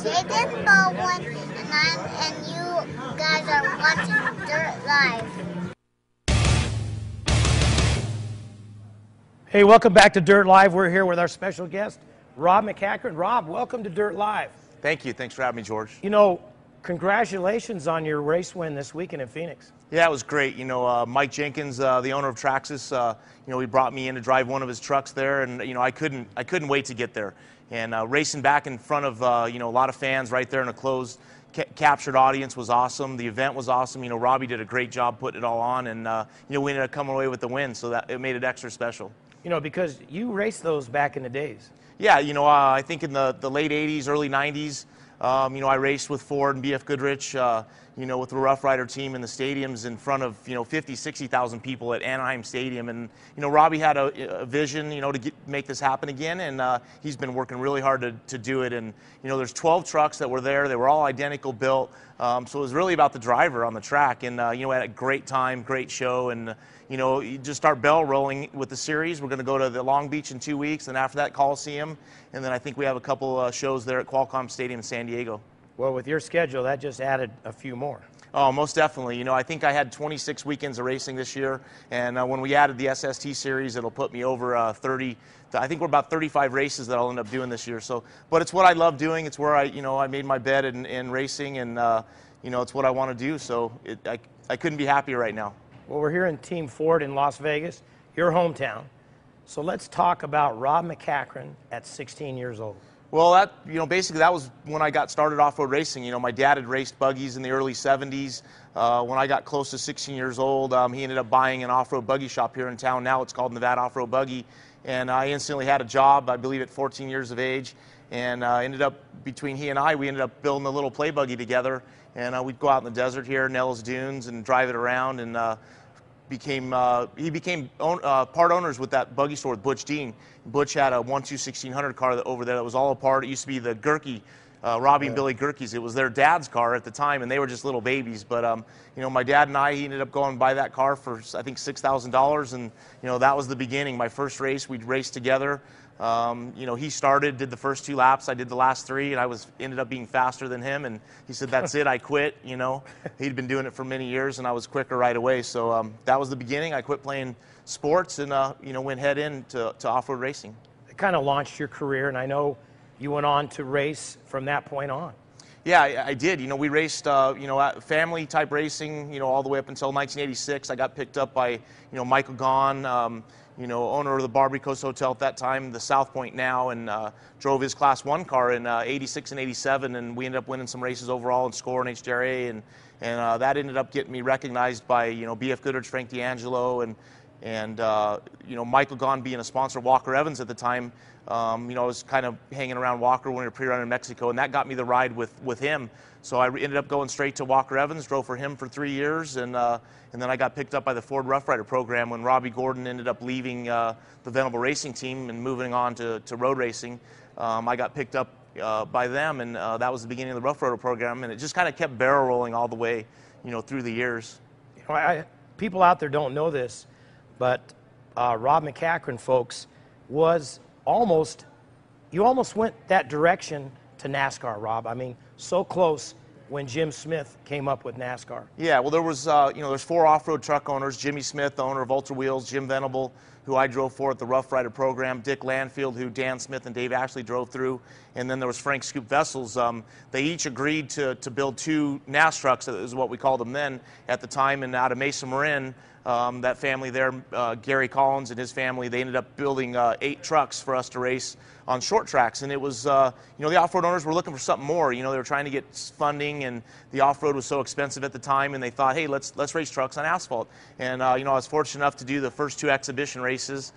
Jaden Baldwin, and you guys are watching Dirt Live. Hey, welcome back to Dirt Live. We're here with our special guest, Rob McCachren. Rob, welcome to Dirt Live. Thank you. Thanks for having me, George. You know, congratulations on your race win this weekend in Phoenix. Yeah, it was great. You know, Mike Jenkins, the owner of Traxxas, you know, he brought me in to drive one of his trucks there, and you know, I couldn't wait to get there. And racing back in front of you know, a lot of fans right there in a closed, captured audience was awesome. The event was awesome. You know, Robby did a great job putting it all on, and you know, we ended up coming away with the win, so that it made it extra special. You know, because you raced those back in the days. Yeah, you know, I think in the late 80s, early 90s, you know, I raced with Ford and BF Goodrich, you know, with the Rough Rider team in the stadiums in front of, you know, 50, 60,000 people at Anaheim Stadium. And, you know, Robby had a vision, you know, to make this happen again. And he's been working really hard to do it. And, you know, there's 12 trucks that were there. They were all identical built. So it was really about the driver on the track. And, you know, we had a great time, great show. And, you know, you just start bell rolling with the series. We're going to go to the Long Beach in 2 weeks, and after that, Coliseum. And then I think we have a couple shows there at Qualcomm Stadium in San Diego. Well, with your schedule, that just added a few more. Oh, most definitely. You know, I think I had 26 weekends of racing this year, and when we added the SST series, it'll put me over 30. I think we're about 35 races that I'll end up doing this year. So, but it's what I love doing. It's where I made my bed in racing, and you know, it's what I want to do. So I couldn't be happier right now. Well, we're here in Team Ford in Las Vegas, your hometown. So let's talk about Rob McCachren at 16 years old. Well, you know, basically that was when I got started off-road racing. You know, my dad had raced buggies in the early 70s. When I got close to 16 years old, he ended up buying an off-road buggy shop here in town. Now it's called Nevada Off-Road Buggy. And I instantly had a job, I believe at 14 years of age. And ended up, between he and I, we ended up building a little play buggy together. And we'd go out in the desert here, Nels Dunes, and drive it around. And he became part owners with that buggy store with Butch Dean. Butch had a 1-2-1600 car over there that was all apart. It used to be the Gerke, Robby and Billy Gerke's. It was their dad's car at the time, and they were just little babies. But you know, my dad and he ended up going and buy that car for I think $6,000, and you know, that was the beginning. My first race, we'd raced together. You know, he started, did the first 2 laps, I did the last 3, and I ended up being faster than him, and he said, that's it, I quit, you know. He'd been doing it for many years, and I was quicker right away. So that was the beginning. I quit playing sports and, you know, went head in to off-road racing. It kind of launched your career, and I know you went on to race from that point on. Yeah, I did. You know, we raced, you know, family-type racing, you know, all the way up until 1986. I got picked up by, you know, Michael Gaughan, you know, owner of the Barbary Coast Hotel at that time, the South Point now, and drove his Class 1 car in 86 and 87, and we ended up winning some races overall and scoring HDRA, and that ended up getting me recognized by, you know, BF Goodrich, Frank D'Angelo, and you know, Michael Gaughan being a sponsor of Walker Evans at the time. You know, I was kind of hanging around Walker when we were pre-running in Mexico, and that got me the ride with him. So I ended up going straight to Walker Evans, drove for him for 3 years, and then I got picked up by the Ford Rough Rider program when Robby Gordon ended up leaving the Venable Racing team and moving on to road racing. I got picked up by them, and that was the beginning of the Rough Rider program, and it just kind of kept barrel rolling all the way, you know, through the years. You know, people out there don't know this, but Rob McCachren, folks, you almost went that direction to NASCAR, Rob. I mean, so close when Jim Smith came up with NASCAR. Yeah, well, there was, you know, there's 4 off-road truck owners: Jimmy Smith, the owner of Ultra Wheels; Jim Venable, who I drove for at the Rough Rider program; Dick Landfield, who Dan Smith and Dave Ashley drove through; and then there was Frank Scoop Vessels. They each agreed to build 2 NAS trucks, is what we called them then at the time, and out of Mesa Marin, that family there, Gary Collins and his family, they ended up building 8 trucks for us to race on short tracks. And it was, you know, the off-road owners were looking for something more. You know, they were trying to get funding, and the off-road was so expensive at the time, and they thought, hey, let's race trucks on asphalt. And, you know, I was fortunate enough to do the first 2 exhibition races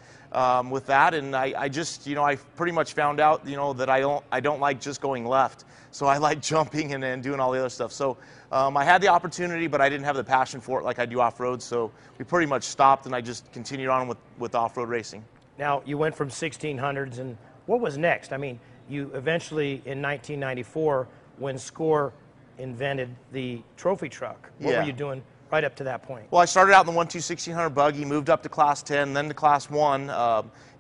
with that, and I just, you know, I pretty much found out, you know, that I don't like just going left. So I like jumping and doing all the other stuff. So I had the opportunity, but I didn't have the passion for it like I do off-road. So we pretty much stopped, and I just continued on with off-road racing. Now, you went from 1600s, and what was next? I mean, you eventually, in 1994, when Score invented the trophy truck, what were you doing right up to that point? Well, I started out in the 1/2/1600 buggy, moved up to Class 10, then to Class 1,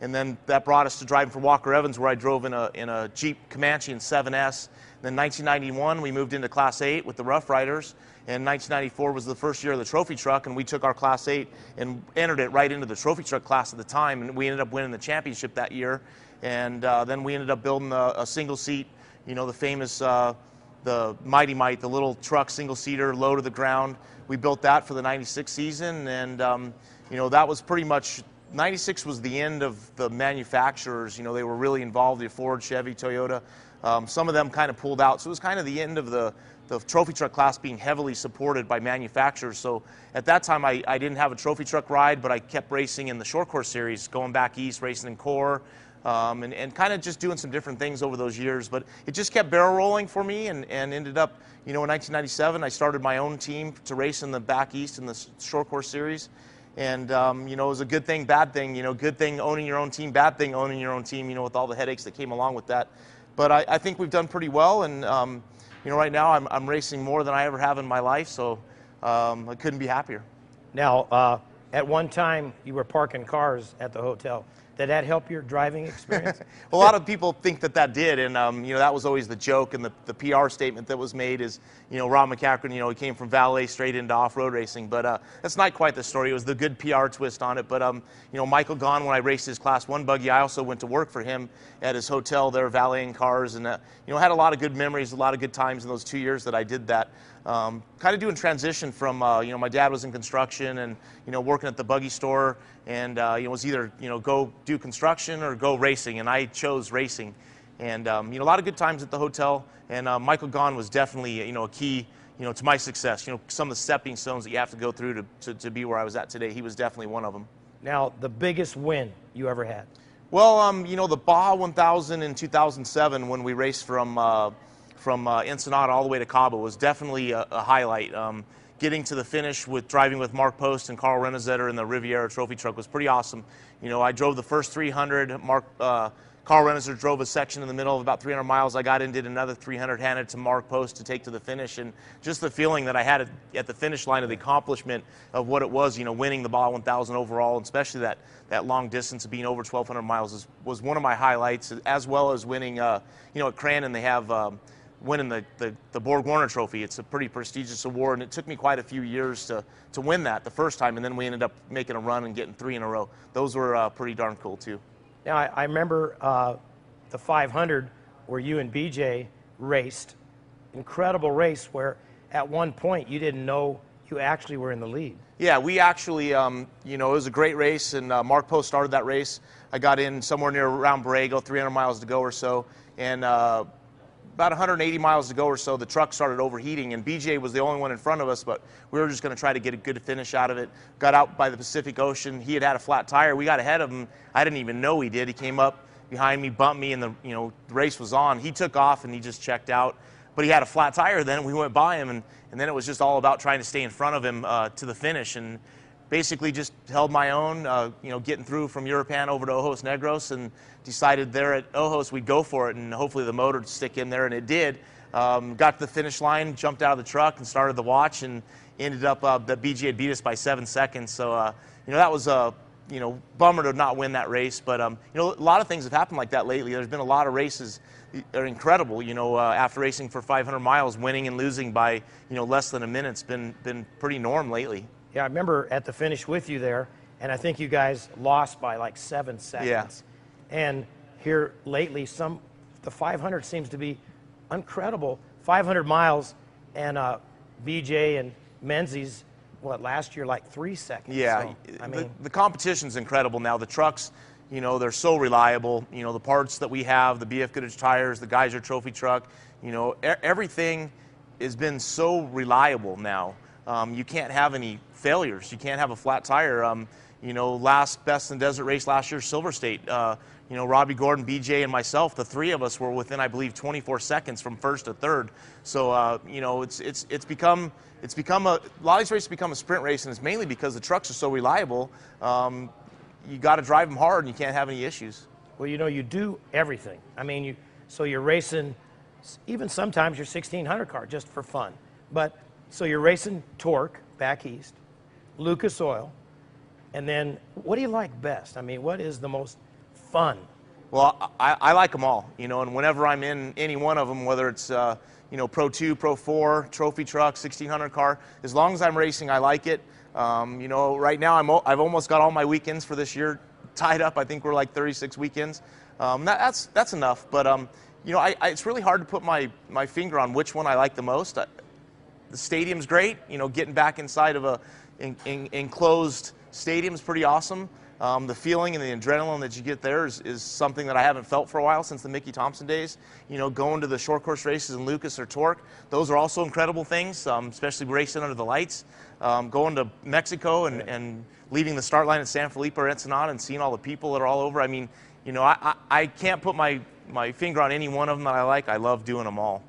and then that brought us to driving for Walker Evans, where I drove in a Jeep Comanche in 7S. Then 1991, we moved into Class 8 with the Rough Riders, and 1994 was the first year of the trophy truck, and we took our Class 8 and entered it right into the trophy truck class at the time, and we ended up winning the championship that year. And then we ended up building a single seat, you know, the famous the Mighty Mite, the little truck single-seater, low to the ground. We built that for the 96 season, and you know, that was pretty much, 96 was the end of the manufacturers. You know, they were really involved, the Ford, Chevy, Toyota. Some of them kind of pulled out, so it was kind of the end of the trophy truck class being heavily supported by manufacturers. So at that time, I didn't have a trophy truck ride, but I kept racing in the short course series, going back east, racing in Core, and kind of just doing some different things over those years. But it just kept barrel rolling for me, and ended up, you know, in 1997, I started my own team to race in the back east in the short course series. And, you know, it was a good thing, bad thing, you know, good thing owning your own team, bad thing owning your own team, you know, with all the headaches that came along with that. But I think we've done pretty well, and, you know, right now I'm racing more than I ever have in my life, so I couldn't be happier. Now, at one time, you were parking cars at the hotel. Did that help your driving experience? Well, a lot of people think that did, and you know, that was always the joke, and the PR statement that was made is, you know, Rob McCachren, you know, he came from valet straight into off-road racing, but that's not quite the story. It was the good PR twist on it. But you know, Michael Gahn, when I raced his Class 1 buggy, I also went to work for him at his hotel there, valeting cars, and you know, had a lot of good memories, a lot of good times in those 2 years that I did that. Kind of doing transition from, you know, my dad was in construction and, you know, working at the buggy store, and, you know, it was either, you know, go do construction or go racing, and I chose racing. And, you know, a lot of good times at the hotel, and Michael Gahn was definitely, you know, a key, you know, to my success. You know, some of the stepping stones that you have to go through to be where I was at today, he was definitely one of them. Now, the biggest win you ever had? Well, you know, the Baja 1000 in 2007, when we raced from Ensenada all the way to Cabo, was definitely a highlight. Getting to the finish with driving with Mark Post and Carl Renezetter in the Riviera trophy truck was pretty awesome. You know, I drove the first 300. Carl Renezetter drove a section in the middle of about 300 miles. I got in, did another 300, handed to Mark Post to take to the finish, and just the feeling that I had at the finish line of the accomplishment of what it was, you know, winning the Baja 1000 overall, and especially that long distance of being over 1,200 miles was one of my highlights, as well as winning, you know, at Crandon they have winning the Borg Warner Trophy. It's a pretty prestigious award, and it took me quite a few years to win that the first time, and then we ended up making a run and getting 3 in a row. Those were pretty darn cool too. Now, I remember the 500 where you and BJ raced. Incredible race where at one point you didn't know you actually were in the lead. Yeah, we actually, you know, it was a great race, and Mark Post started that race. I got in somewhere near around Borrego, 300 miles to go or so, and about 180 miles to go or so, the truck started overheating, and BJ was the only one in front of us, but we were just going to try to get a good finish out of it. Got out by the Pacific Ocean. He had a flat tire. We got ahead of him. I didn't even know he did. He came up behind me, bumped me, and the race was on. He took off, and he just checked out. But he had a flat tire then. We went by him, and then it was just all about trying to stay in front of him to the finish, and basically just held my own, you know, getting through from Europan over to Ojos Negros, and decided there at Ojos we'd go for it, and hopefully the motor would stick in there, and it did. Got to the finish line, jumped out of the truck and started the watch, and ended up that BG had beat us by 7 seconds. So, you know, that was a, you know, bummer to not win that race. But, you know, a lot of things have happened like that lately. There's been a lot of races that are incredible, you know, after racing for 500 miles, winning and losing by, you know, less than a minute's been pretty norm lately. Yeah, I remember at the finish with you there, and I think you guys lost by like 7 seconds. Yeah. And here lately, the 500 seems to be incredible. 500 miles, and BJ and Menzies, what, last year, like 3 seconds. Yeah, so, I mean, the competition's incredible now. The trucks, you know, they're so reliable. You know, the parts that we have, the BF Goodrich tires, the Geyser Trophy truck, you know, everything has been so reliable now. You can't have any failures. You can't have a flat tire. You know, last Best in Desert race last year, Silver State, you know, Robby, Gordon, BJ, and myself, the three of us were within, I believe, 24 seconds from first to third. So, you know, it's become a lot of these races become a sprint race, and it's mainly because the trucks are so reliable. You got to drive them hard, and you can't have any issues. well, you know, you do everything. I mean, so you're racing, even sometimes your 1600 car just for fun. But so you're racing torque, back east, Lucas Oil, and then what do you like best? I mean, what is the most fun? Well, I like them all, you know, and whenever I'm in any one of them, whether it's, you know, Pro 2, Pro 4, trophy truck, 1600 car, as long as I'm racing, I like it. You know, right now I've almost got all my weekends for this year tied up. I think we're like 36 weekends. That's enough, but, you know, it's really hard to put my finger on which one I like the most. The stadium's great, you know, getting back inside of a enclosed stadium's pretty awesome. The feeling and the adrenaline that you get there is something that I haven't felt for a while since the Mickey Thompson days. You know, going to the short course races in Lucas or Torque, those are also incredible things, especially racing under the lights. Going to Mexico and leaving the start line at San Felipe or Ensenada and seeing all the people that are all over. I mean, you know, I can't put my finger on any one of them that I like. I love doing them all.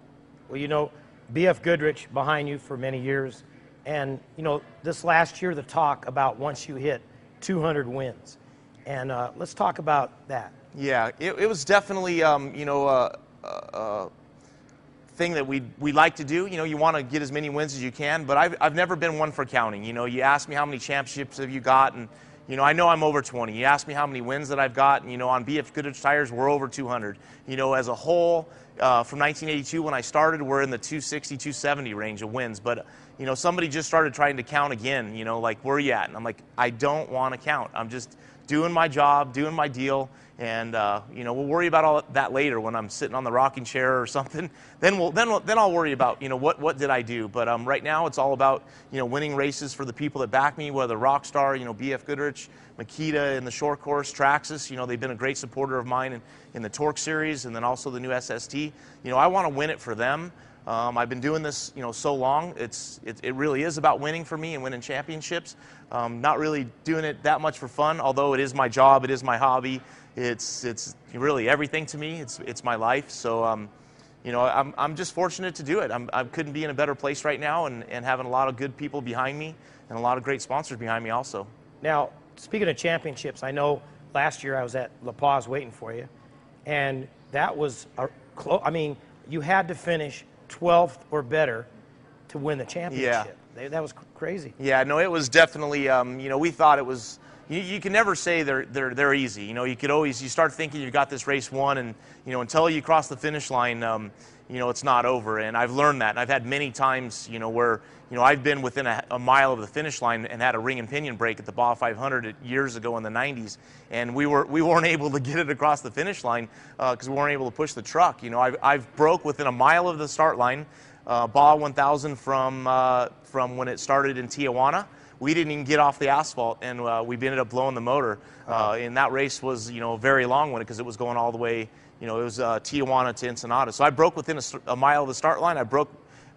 Well, you know, B.F. Goodrich behind you for many years. And, you know, this last year, the talk about once you hit 200 wins. And let's talk about that. Yeah, it was definitely, you know, a thing that we like to do. You know, you want to get as many wins as you can, but I've never been one for counting. You know, you ask me how many championships have you got, and, you know, I know I'm over 20. You ask me how many wins that I've got, and, you know, on BF Goodrich tires, we're over 200. You know, as a whole, from 1982 when I started, we're in the 260, 270 range of wins. But, you know, somebody just started trying to count again, you know, like, where are you at? And I'm like, I don't want to count. I'm just doing my job, doing my deal, and, you know, we'll worry about all that later when I'm sitting on the rocking chair or something. Then I'll worry about, you know, what did I do? But right now it's all about, you know, winning races for the people that back me, whether Rockstar, you know, BF Goodrich, Makita in the short course, Traxxas, you know, they've been a great supporter of mine in the Torque series, and then also the new SST. You know, I want to win it for them. I've been doing this, you know, so long. It really is about winning for me and winning championships. Not really doing it that much for fun, although it is my job, it is my hobby. It's really everything to me. It's my life. So, you know, I'm just fortunate to do it. I couldn't be in a better place right now, and having a lot of good people behind me and a lot of great sponsors behind me also. Now, speaking of championships, I know last year I was at La Paz waiting for you, and that was I mean, you had to finish 12th or better to win the championship. Yeah. That was crazy. Yeah, no, it was definitely, you know, we thought it was, you can never say they're easy. You know, you start thinking you've got this race won, and, you know, until you cross the finish line, you know, it's not over. And I've learned that. And I've had many times, you know, where, you know, I've been within a mile of the finish line and had a ring and pinion break at the Baja 500 years ago in the 90s, and we weren't able to get it across the finish line because we weren't able to push the truck. You know, I've broke within a mile of the start line, Baja 1000 from when it started in Tijuana. We didn't even get off the asphalt, and we ended up blowing the motor. And that race was, you know, a very long one because it was going all the way. You know, it was Tijuana to Ensenada. So I broke within a mile of the start line. I broke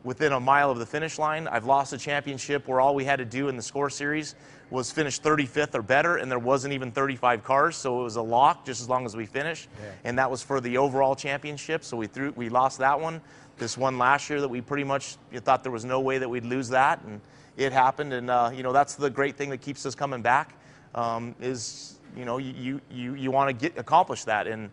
within a mile of the finish line. I've lost a championship where all we had to do in the score series was finish 35th or better, and there wasn't even 35 cars, so it was a lock just as long as we finished. Yeah. And that was for the overall championship, so we lost that one. This one last year that we pretty much thought there was no way that we'd lose that, and it happened. And you know, that's the great thing that keeps us coming back, is, you know, you want to accomplish that. And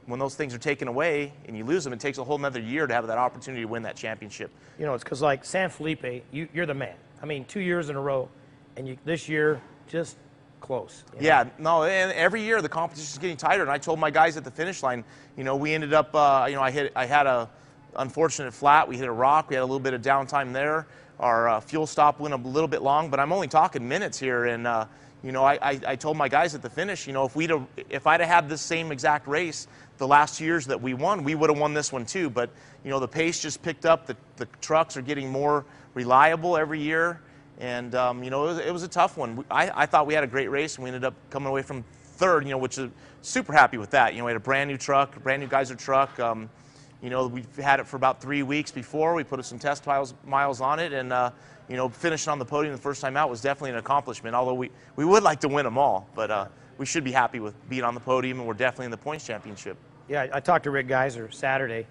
when those things are taken away and you lose them, it takes a whole nother year to have that opportunity to win that championship. You know, it's because, like, San Felipe, you're the man. I mean, 2 years in a row, and this year, just close. You know? Yeah, no, and every year the competition is getting tighter. And I told my guys at the finish line, you know, we ended up, you know, I had a unfortunate flat. We hit a rock. We had a little bit of downtime there. Our fuel stop went a little bit long, but I'm only talking minutes here. And you know, I told my guys at the finish, you know, if I'd have had this same exact race the last 2 years that we won, we would have won this one too. But, you know, the pace just picked up. The trucks are getting more reliable every year. And, you know, it was a tough one. I thought we had a great race, and we ended up coming away from third, you know, which is super happy with that. You know, we had a brand new truck, a brand new Geyser truck. You know, we've had it for about 3 weeks before. We put some test miles on it, and, you know, finishing on the podium the first time out was definitely an accomplishment, although we would like to win them all. But we should be happy with being on the podium, and we're definitely in the points championship. Yeah, I talked to Rick Geyser Saturday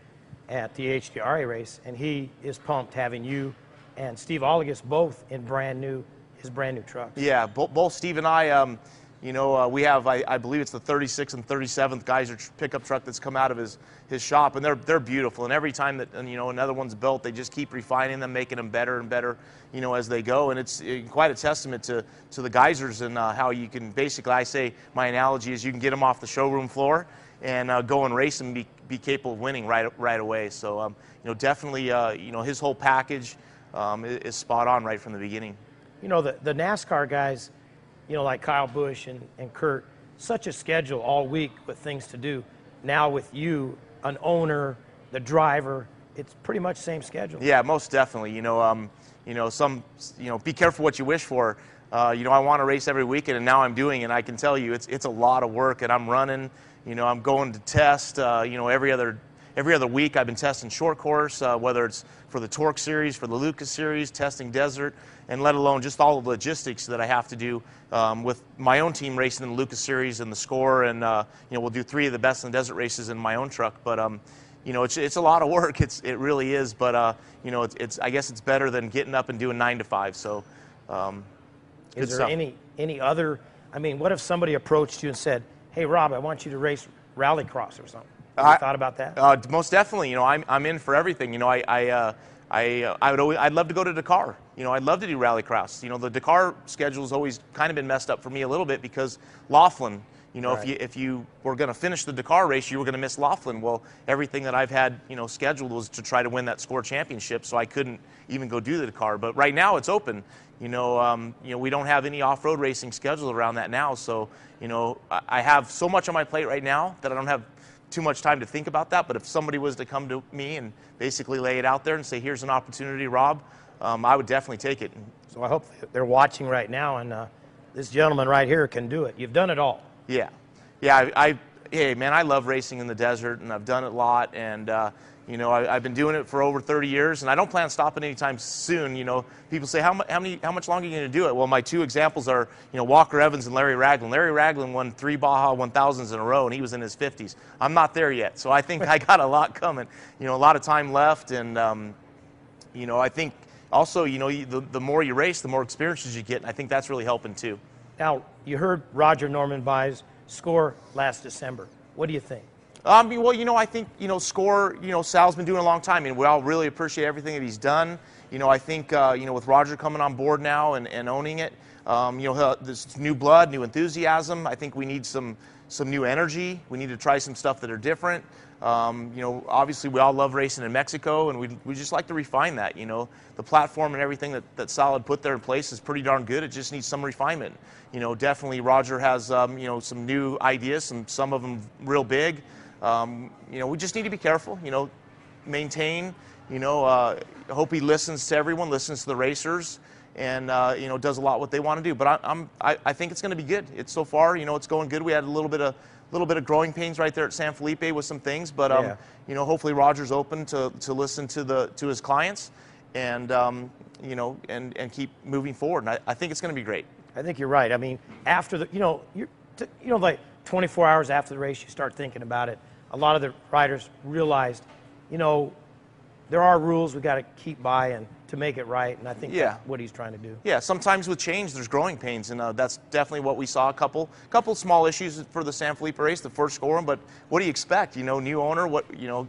at the HDRA race, and he is pumped having you and Steve Olliges both in his brand new trucks. Yeah, both Steve and I, You know, we have, I believe it's the 36th and 37th Geyser pickup truck that's come out of his shop, and they're beautiful. And every time that, you know, another one's built, they just keep refining them, making them better and better, you know, as they go. And it's quite a testament to the Geysers and how you can basically, I say, my analogy is you can get them off the showroom floor and go and race and be capable of winning right away. So, you know, definitely, you know, his whole package is spot on right from the beginning. You know, the NASCAR guys, you know, like Kyle Busch and Kurt, such a schedule all week with things to do. Now with you, an owner, the driver, it's pretty much the same schedule. Yeah, most definitely. You know, be careful what you wish for. You know, I want to race every weekend, and now I'm doing it. And I can tell you, it's a lot of work, and I'm running. You know, I'm going to test. You know, every other week I've been testing short course, whether it's for the Torque Series, for the Lucas Series, testing desert, and let alone just all the logistics that I have to do with my own team racing in the Lucas Series and the Score, and you know, we'll do 3 of the best in the desert races in my own truck. But you know, it's a lot of work. It really is. But you know, I guess it's better than getting up and doing 9 to 5. So, is there any other? I mean, what if somebody approached you and said, "Hey, Rob, I want you to race rallycross or something"? Have you thought about that? Most definitely. You know, I'm in for everything. You know, I'd love to go to Dakar. You know, I'd love to do rallycross. You know, the Dakar schedule's always kind of been messed up for me a little bit because Laughlin. You know, right. if you were going to finish the Dakar race, you were going to miss Laughlin. Well, everything that I've had, you know, scheduled was to try to win that Score championship, so I couldn't even go do the Dakar. But right now it's open. You know, we don't have any off-road racing scheduled around that now. So, you know, I have so much on my plate right now that I don't have too much time to think about that. But if somebody was to come to me and basically lay it out there and say, "Here's an opportunity, Rob," I would definitely take it. So I hope they're watching right now, and this gentleman right here can do it. You've done it all. Yeah. Hey, man, I love racing in the desert, and I've done it a lot, and, you know, I've been doing it for over 30 years, and I don't plan on stopping anytime soon. You know, people say, how much longer are you going to do it? Well, my 2 examples are, you know, Walker Evans and Larry Raglan. Larry Raglan won 3 Baja 1000s in a row, and he was in his 50s. I'm not there yet, so I think I got a lot coming. You know, a lot of time left, and, you know, I think also, you know, the more you race, the more experiences you get, and I think that's really helping too. Now, you heard Roger Norman-By's Score last December. What do you think? Well, you know, I think, you know, Score, you know, Sal's been doing a long time, and we all really appreciate everything that he's done. You know, I think, you know, with Roger coming on board now and owning it, you know, this new blood, new enthusiasm. I think we need some new energy. We need to try some stuff that are different. You know, obviously we all love racing in Mexico, and we just like to refine that. You know, the platform and everything that Sal had put there in place is pretty darn good. It just needs some refinement. You know, definitely Roger has, you know, some new ideas, some of them real big. You know, we just need to be careful, you know, maintain, you know, hope he listens to everyone, listens to the racers, and, you know, does a lot what they want to do. But I think it's going to be good. It's so far, you know, it's going good. We had a little bit of growing pains right there at San Felipe with some things, but, yeah. you know, hopefully Roger's open to listen to his clients and, you know, and keep moving forward. And I think it's going to be great. I think you're right. I mean, after the, you know, like 24 hours after the race, you start thinking about it. A lot of the riders realized, you know, there are rules we got to keep by and to make it right, and I think that's what he's trying to do. Yeah, sometimes with change, there's growing pains, and that's definitely what we saw. A couple small issues for the San Felipe race, the first score, but what do you expect? You know, new owner, you know,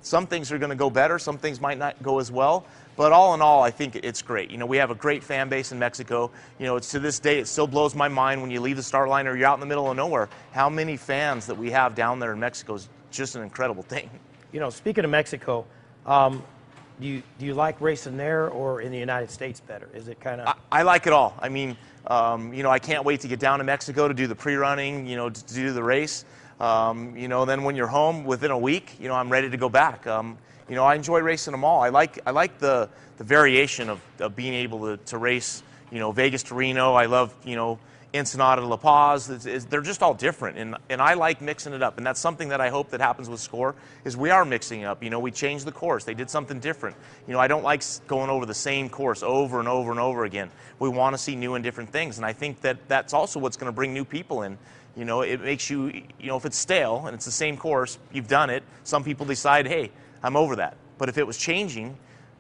some things are going to go better, some things might not go as well. But all in all, I think it's great. You know, we have a great fan base in Mexico. You know, to this day, it still blows my mind when you leave the start line or you're out in the middle of nowhere. How many fans that we have down there in Mexico is just an incredible thing. You know, speaking of Mexico, do you like racing there or in the United States better? Is it kind of? I like it all. I mean, you know, I can't wait to get down to Mexico to do the pre-running, you know, to do the race. You know, then when you're home within a week, you know, I'm ready to go back. You know, I enjoy racing them all. I like the variation of being able to race, you know, Vegas to Reno. I love, you know, Ensenada to La Paz. They're just all different, and I like mixing it up. And that's something that I hope that happens with Score, is we are mixing up. You know, we changed the course. They did something different. You know, I don't like going over the same course over and over and over again. We want to see new and different things, and I think that that's also what's going to bring new people in. You know, it makes you, you know, if it's stale and it's the same course, you've done it, some people decide, hey, I'm over that. But if it was changing,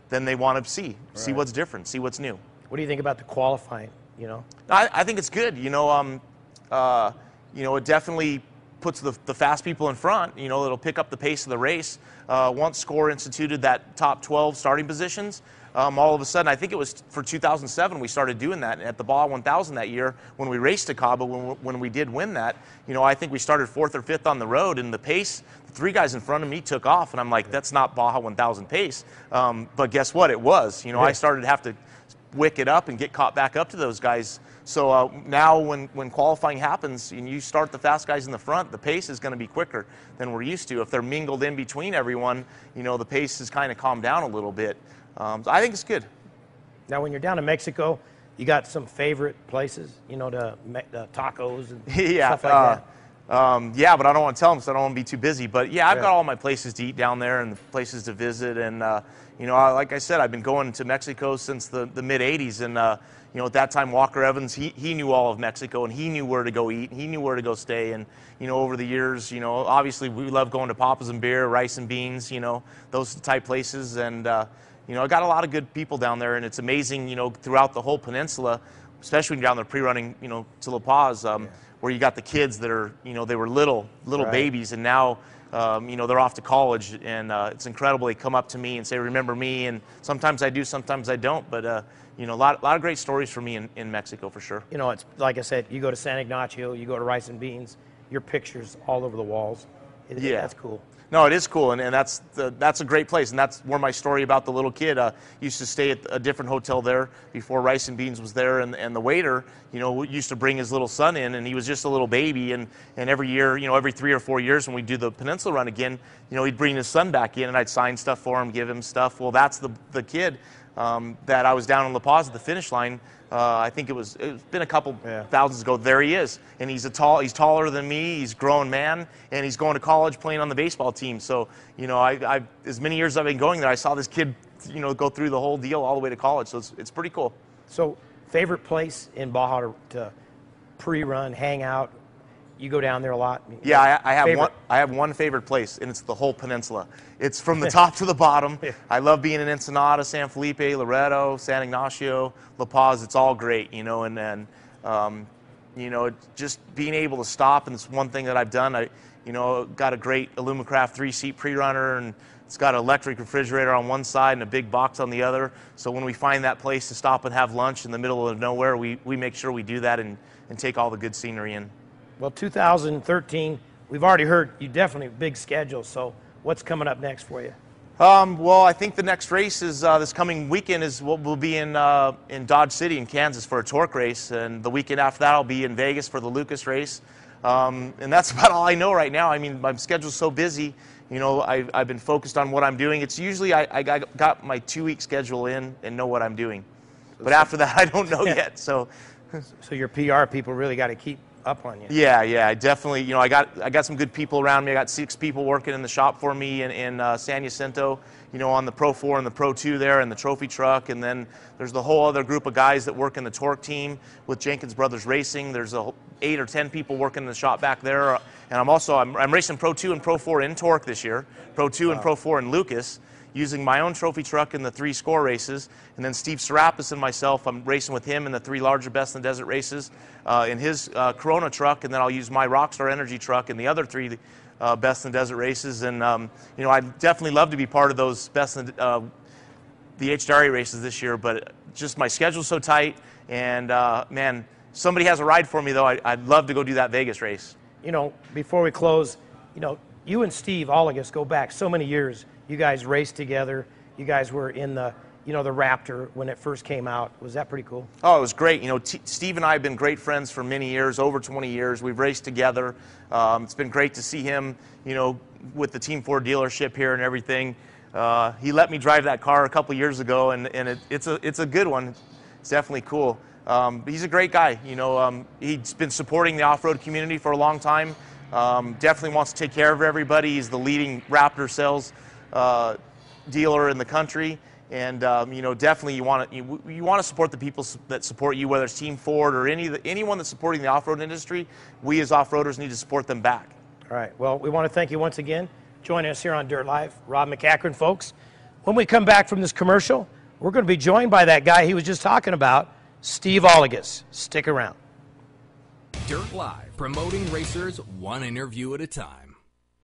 then they want to see what's different, see what's new. What do you think about the qualifying, you know? I think it's good. You know, you know, it definitely puts the fast people in front. You know, it'll pick up the pace of the race. Once SCORE instituted that top 12 starting positions, all of a sudden, I think it was for 2007, we started doing that at the Baja 1000 that year when we raced Acaba, when we did win that. You know, I think we started 4th or 5th on the road, and the pace, the 3 guys in front of me took off, and I'm like, that's not Baja 1000 pace. But guess what? It was. You know, I started to have to wick it up and get caught back up to those guys. So now when qualifying happens and you start the fast guys in the front, the pace is going to be quicker than we're used to. If they're mingled in between everyone, you know, the pace is kind of calmed down a little bit. So I think it's good. Now, when you're down in Mexico, you got some favorite places, you know, the tacos and stuff like that? Yeah, but I don't want to tell them because I don't want to be too busy. But yeah, I've got all my places to eat down there and places to visit. And, you know, like I said, I've been going to Mexico since the mid-'80s. And, you know, at that time, Walker Evans, he knew all of Mexico, and he knew where to go eat. He knew where to go stay. And, you know, over the years, you know, obviously we love going to Papas and Beer, Rice and Beans, you know, those type places. And, you know, I got a lot of good people down there, and it's amazing, you know, throughout the whole peninsula, especially when you're down there pre-running, you know, to La Paz, where you got the kids that are, you know, they were little babies, and now, you know, they're off to college, and it's incredible. They come up to me and say, remember me, and sometimes I do, sometimes I don't, but, you know, a lot of great stories for me in Mexico, for sure. You know, it's like I said, you go to San Ignacio, you go to Rice and Beans, your pictures all over the walls. Yeah. That's cool. No, it is cool, and that's a great place, and that's where my story about the little kid used to stay at a different hotel there before Rice and Beans was there, and the waiter, you know, used to bring his little son in, and he was just a little baby, and every year, you know, every 3 or 4 years when we do the Peninsula Run again, you know, he'd bring his son back in, and I'd sign stuff for him, give him stuff. Well, that's the kid that I was down in La Paz at the finish line. I think it's been a couple thousands ago. There he is, and he's taller than me. He's a grown man, and he's going to college playing on the baseball team. So, you know, I as many years I've been going there, I saw this kid, you know, go through the whole deal all the way to college. So it's pretty cool. So, favorite place in Baja to pre-run, hang out? You go down there a lot? Yeah, I have one favorite place, and it's the whole peninsula. It's from the top to the bottom. I love being in Ensenada, San Felipe, Loreto, San Ignacio, La Paz. It's all great, you know, and you know, just being able to stop, and it's one thing that I've done. I, you know, got a great Illumicraft 3-seat pre-runner, and it's got an electric refrigerator on one side and a big box on the other. So when we find that place to stop and have lunch in the middle of nowhere, we make sure we do that and take all the good scenery in. Well, 2013, we've already heard you definitely big schedule. So what's coming up next for you? Well, I think the next race is this coming weekend is we'll be in Dodge City in Kansas for a torque race, and the weekend after that I'll be in Vegas for the Lucas race, and that's about all I know right now. I mean, my schedule's so busy. You know, I've been focused on what I'm doing. It's usually I got my 2-week schedule in and know what I'm doing, but after that I don't know yet. So your PR people really got to keep up on you. Yeah, I definitely, you know, I got some good people around me. I got 6 people working in the shop for me in San Jacinto, you know, on the Pro 4 and the Pro 2 there and the trophy truck, and then there's the whole other group of guys that work in the torque team with Jenkins Brothers Racing. There's 8 or 10 people working in the shop back there, and I'm racing Pro 2 and Pro 4 in torque this year, Pro 2 and Pro 4 in Lucas, using my own trophy truck in the 3 SCORE races, and then Steve Serapis and myself, I'm racing with him in the 3 larger Best in the Desert races in his Corona truck, and then I'll use my Rockstar Energy truck in the other 3 Best in the Desert races. And you know, I'd definitely love to be part of those Best in the HDRA races this year, but just my schedule's so tight, and man, somebody has a ride for me though. I'd love to go do that Vegas race. You know, before we close, you know, you and Steve Olliges go back so many years. You guys raced together. You guys were in the, you know, the Raptor when it first came out. Was that pretty cool? Oh, it was great. You know, Steve and I have been great friends for many years, over 20 years. We've raced together. It's been great to see him, you know, with the Team 4 dealership here and everything. He let me drive that car a couple years ago, and it's a good one. It's definitely cool. He's a great guy. You know, he's been supporting the off-road community for a long time. Definitely wants to take care of everybody. He's the leading Raptor sales dealer in the country, and you know, definitely you want to support the people that support you, whether it's Team Ford or anyone that's supporting the off-road industry. We as off-roaders need to support them back. All right. Well, we want to thank you once again joining us here on Dirt Live, Rob McCachren, folks. When we come back from this commercial, we're going to be joined by that guy he was just talking about, Steve Olliges. Stick around. Dirt Live, promoting racers one interview at a time.